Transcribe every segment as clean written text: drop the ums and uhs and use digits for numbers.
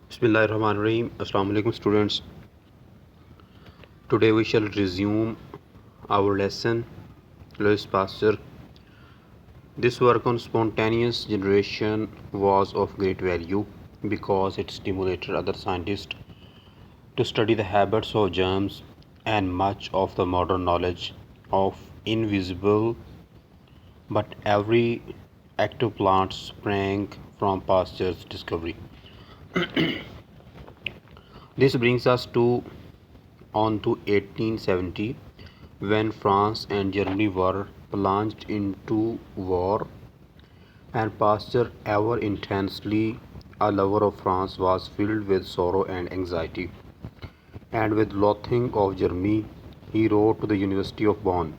Bismillahirrahmanirrahim. Assalamu alaikum students. Today we shall resume our lesson Louis Pasteur. This work on spontaneous generation was of great value because it stimulated other scientists to study the habits of germs, and much of the modern knowledge of invisible but every active plants sprang from Pasteur's discovery. This brings us on to 1870, when France and Germany were plunged into war, and Pasteur, ever intensely a lover of France, was filled with sorrow and anxiety. And with loathing of Germany, he wrote to the University of Bonn,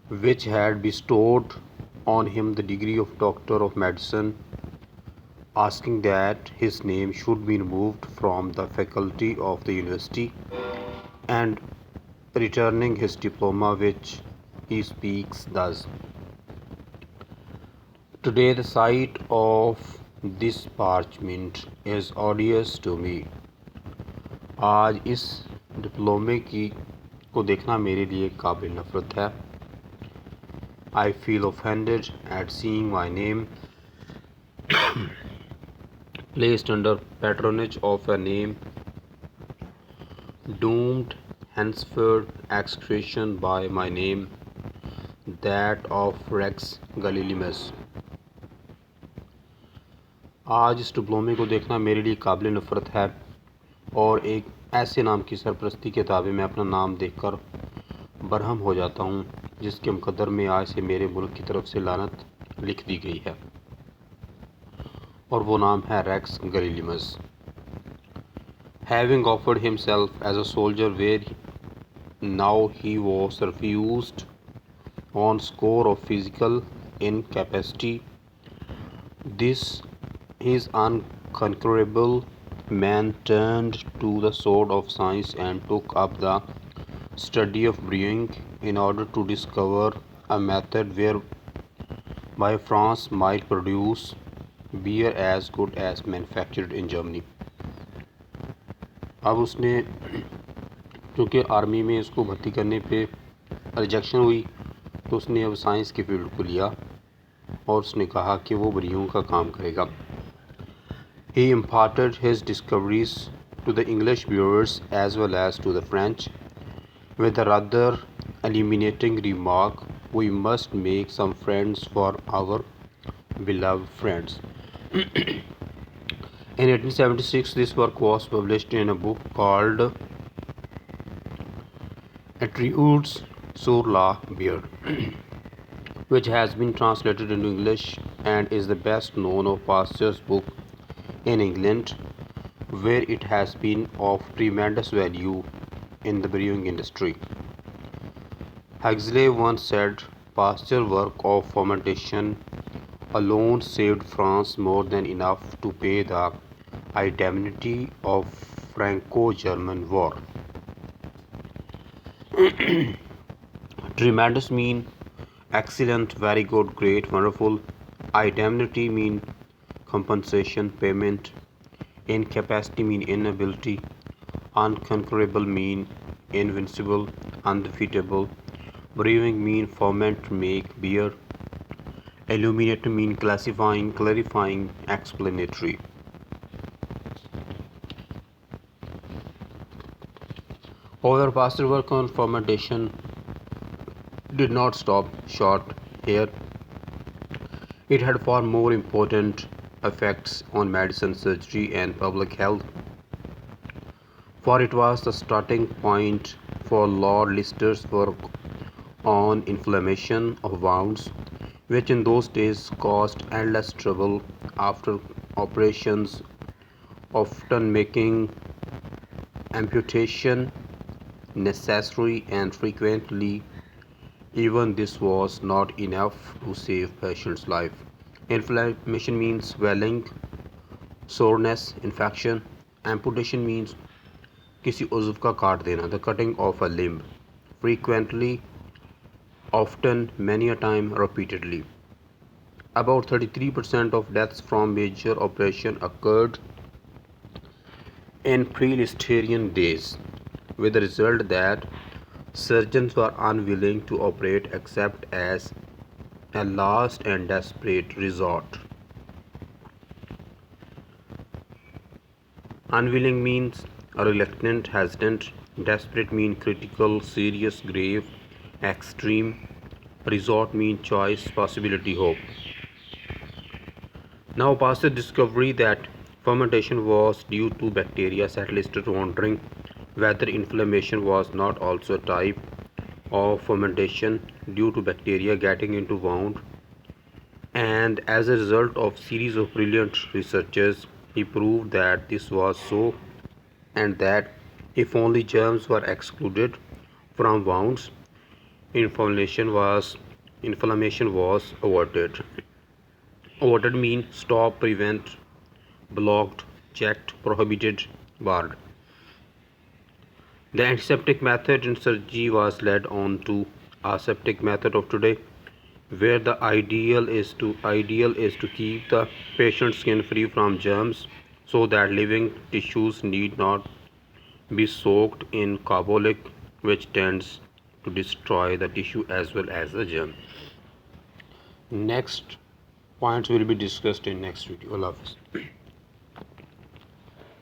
which had bestowed on him the degree of Doctor of Medicine, asking that his name should be removed from the faculty of the university, and returning his diploma, which he speaks thus: Today the sight of this parchment is odious to me. आज इस डिप्लोमे की को देखना मेरे लिए काबिल नफरत है. I feel offended at seeing my name placed under patronage of a name doomed henceforth execration by my name, that of Rex Galilemus. आज इस डिप्लोमे को देखना मेरे लिए काबिल नफरत है और एक ऐसे नाम की सरपरस्ती के ताबे मैं अपना नाम देखकर बरहम हो जाता हूँ, जिसके मुकद्दर में आज से मेरे मुल्क की तरफ से लानत लिख दी गई है, और वो नाम है racks गलीलिमस. Having offered himself as a soldier where now he was refused on score of physical incapacity, this his unconquerable man turned to the sword of science and took up the study of brewing in order to discover a method whereby France might produce beer as good as manufactured in Germany. अब उसने चूँकि army में उसको भर्ती करने पे rejection हुई, तो उसने अब साइंस की फील्ड को लिया और उसने कहा कि वो ब्रियों का काम करेगा. He imparted his discoveries to the English viewers as well as to the French, with the rather illuminating remark, "We must make some friends for our beloved friends." In 1876, this work was published in a book called Etudes sur la Bière, which has been translated into English and is the best known of Pasteur's book in England, where it has been of tremendous value in the brewing industry. Huxley once said, Pasteur's work of fermentation alone saved France more than enough to pay the indemnity of Franco-German war. Tremendous mean excellent, very good, great, wonderful. Indemnity mean compensation, payment. Incapacity mean inability. Unconquerable mean invincible, undefeatable. Brewing mean ferment, make beer. Illuminate mean classifying, clarifying, explanatory. However, Pasteur's work on fermentation did not stop short here. It had far more important effects on medicine, surgery, and public health, for it was the starting point for Lord Leicester's work on inflammation of wounds, which in those days caused endless trouble after operations, often making amputation necessary, and frequently even this was not enough to save patient's life. Inflammation means swelling, soreness, infection. Amputation means किसी उज़्व का काट देना, the cutting of a limb, frequently, often, many a time, repeatedly. About 33% of deaths from major operation occurred in pre-Listerian days, with the result that surgeons were unwilling to operate except as a last and desperate resort. Unwilling means reluctant, hesitant. Desperate means critical, serious, grave, extreme. Resort means choice, possibility, hope. Now, past the discovery that fermentation was due to bacteria, scientists wondering whether inflammation was not also a type of fermentation due to bacteria getting into wound. And as a result of series of brilliant researches, he proved that this was so, and that if only germs were excluded from wounds, inflammation was averted. Averted means stop, prevent, blocked, checked, prohibited, barred. The antiseptic method in surgery was led on to aseptic method of today, where the ideal is to keep the patient's skin free from germs so that living tissues need not be soaked in carbolic, which tends to destroy the tissue as well as the germ. Next points will be discussed in next video. Allah Hafiz.